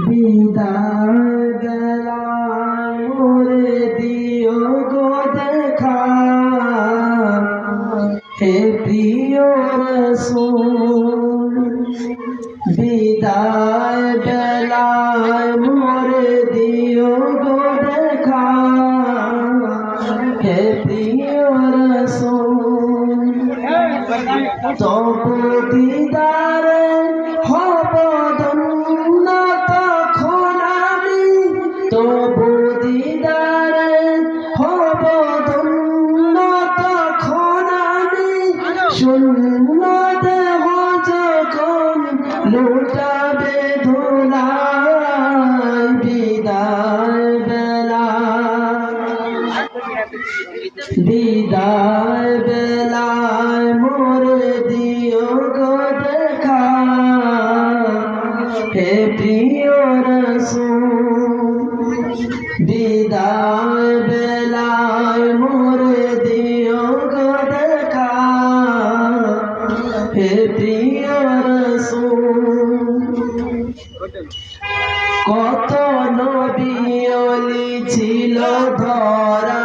বিদায় বেলায় মোরে দিও গো দেখা, হে প্রিয় রাসূল। বিদায় বেলায় মোরে দিও গো দেখা, হে প্রিয় রাসূল। তবু দিদারে হব ধন্য তখন আমি, তবু দিদারে হব ধন্য তখন আমি। শূন্য দেহ যখন লুটাবে ধুলায়, বিদায় বেলা, বিদায় বেলায় মোরে দিও গো দেখা, হে প্রিয় রাসূল। বিদায় বেলায় মোরে দিও গো দেখা, হে প্রিয় রাসূল। কত নবী ওলি ছিল ধরা